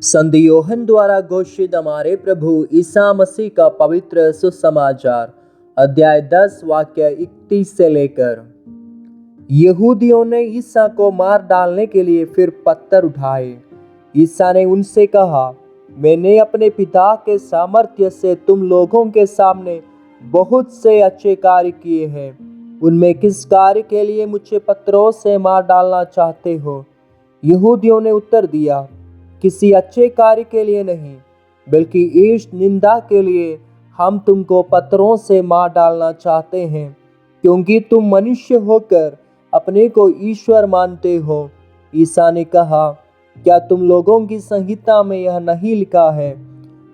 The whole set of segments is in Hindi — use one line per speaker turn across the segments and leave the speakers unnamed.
संत यूहन्ना द्वारा घोषित हमारे प्रभु ईसा मसीह का पवित्र सुसमाचार, अध्याय 10 वाक्य 31 से लेकर। यहूदियों ने ईसा को मार डालने के लिए फिर पत्थर उठाए। ईसा ने उनसे कहा, मैंने अपने पिता के सामर्थ्य से तुम लोगों के सामने बहुत से अच्छे कार्य किए हैं। उनमें किस कार्य के लिए मुझे पत्थरों से मार डालना चाहते हो? यहूदियों ने उत्तर दिया, किसी अच्छे कार्य के लिए नहीं, बल्कि ईश निंदा के लिए हम तुमको पत्थरों से मार डालना चाहते हैं, क्योंकि तुम मनुष्य होकर अपने को ईश्वर मानते हो। ईसा ने कहा, क्या तुम लोगों की संहिता में यह नहीं लिखा है?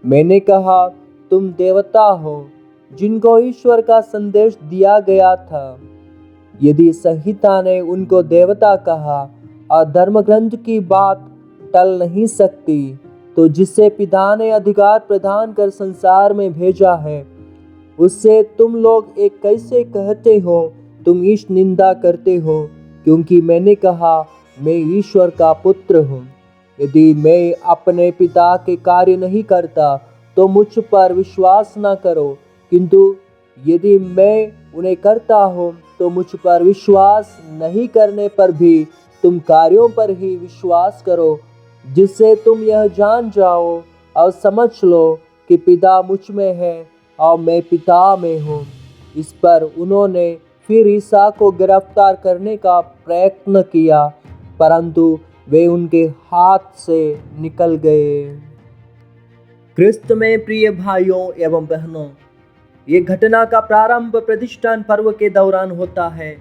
मैंने कहा, तुम देवता हो जिनको ईश्वर का संदेश दिया गया था। यदि संहिता ने उनको देवता कहा और धर्मग्रंथ की बात टल नहीं सकती, तो जिसे पिता ने अधिकार प्रदान कर संसार में भेजा है, उससे तुम लोग एक कैसे कहते हो तुम ईश निंदा करते हो? क्योंकि मैंने कहा, मैं ईश्वर का पुत्र हूँ। यदि मैं अपने पिता के कार्य नहीं करता तो मुझ पर विश्वास न करो, किंतु यदि मैं उन्हें करता हूँ तो मुझ पर विश्वास नहीं करने पर भी तुम कार्यों पर ही विश्वास करो, जिससे तुम यह जान जाओ और समझ लो कि पिता मुझ में है और मैं पिता में हूँ। इस पर उन्होंने फिर ईसा को गिरफ्तार करने का प्रयत्न किया, परंतु वे उनके हाथ से निकल गए। क्रिस्त में प्रिय भाइयों एवं बहनों, ये घटना का प्रारंभ प्रतिष्ठान पर्व के दौरान होता है।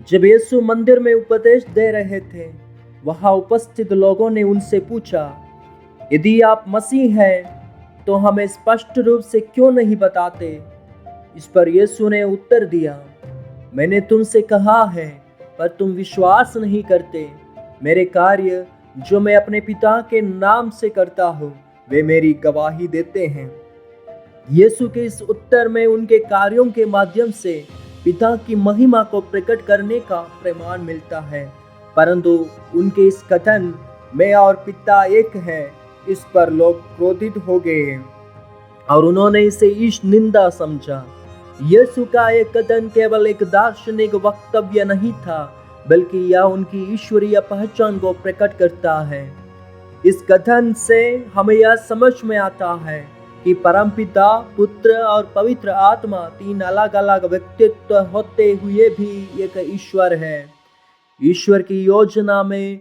जब यीशु मंदिर में उपदेश दे रहे थे, वहां उपस्थित लोगों ने उनसे पूछा, यदि आप मसीह हैं तो हमें स्पष्ट रूप से क्यों नहीं बताते? इस पर यीशु ने उत्तर दिया, मैंने तुमसे कहा है, पर तुम विश्वास नहीं करते। मेरे कार्य जो मैं अपने पिता के नाम से करता हूँ, वे मेरी गवाही देते हैं। यीशु के इस उत्तर में उनके कार्यों के माध्यम से पिता की महिमा को प्रकट करने का प्रमाण मिलता है, परंतु उनके इस कथन मैं और पिता एक है, इस पर लोग क्रोधित हो गए और उन्होंने इसे ईश निंदा समझा। यीशु का यह कथन केवल एक दार्शनिक वक्तव्य नहीं था, बल्कि यह उनकी ईश्वरीय पहचान को प्रकट करता है। इस कथन से हमें यह समझ में आता है कि परमपिता, पुत्र और पवित्र आत्मा तीन अलग अलग व्यक्तित्व होते हुए भी एक ईश्वर है। ईश्वर की योजना में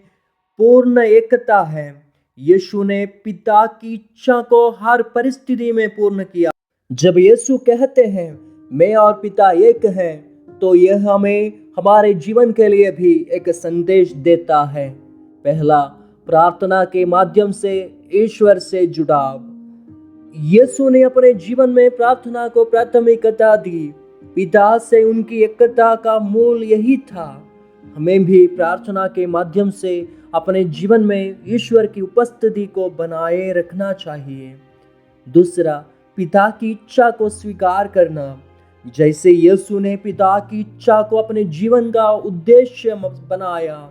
पूर्ण एकता है। यीशु ने पिता की इच्छा को हर परिस्थिति में पूर्ण किया। जब यीशु कहते हैं मैं और पिता एक हैं, तो यह हमें हमारे जीवन के लिए भी एक संदेश देता है। पहला, प्रार्थना के माध्यम से ईश्वर से जुड़ाव। यीशु ने अपने जीवन में प्रार्थना को प्राथमिकता दी। पिता से उनकी एकता का मूल यही था। हमें भी प्रार्थना के माध्यम से अपने जीवन में ईश्वर की उपस्थिति को बनाए रखना चाहिए। दूसरा, पिता की इच्छा को स्वीकार करना। जैसे यीशु ने पिता की इच्छा को अपने जीवन का उद्देश्य बनाया,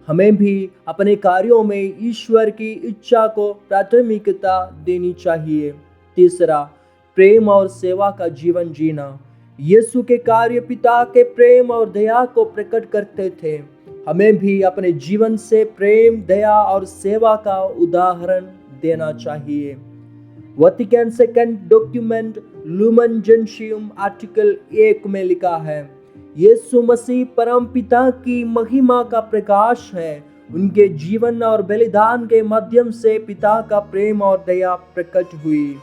हमें भी अपने कार्यों में ईश्वर की इच्छा को प्राथमिकता देनी चाहिए। तीसरा, प्रेम और सेवा का जीवन जीना। यीशु के कार्य पिता के प्रेम और दया को प्रकट करते थे। हमें भी अपने जीवन से प्रेम, दया और सेवा का उदाहरण देना चाहिए। Vatican second document Lumen Gentium article 1 में लिखा है, यीशु मसीह परम पिता की महिमा का प्रकाश है। उनके जीवन और बलिदान के माध्यम से पिता का प्रेम और दया प्रकट हुई।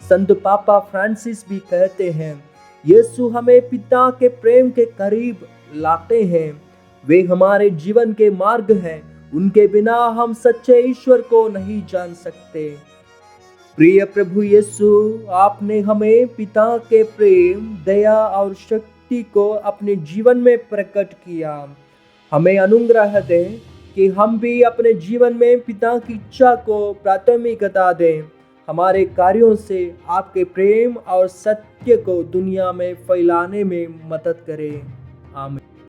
संत पापा फ्रांसिस भी कहते हैं, यीशु हमें पिता के प्रेम के करीब लाते हैं। वे हमारे जीवन के मार्ग हैं। उनके बिना हम सच्चे ईश्वर को नहीं जान सकते। प्रिय प्रभु यीशु, आपने हमें पिता के प्रेम, दया और शक्ति को अपने जीवन में प्रकट किया। हमें अनुग्रह दें कि हम भी अपने जीवन में पिता की इच्छा को प्राथमिकता दें। हमारे कार्यों से आपके प्रेम और सत्य को दुनिया में फैलाने में मदद करें। आमीन।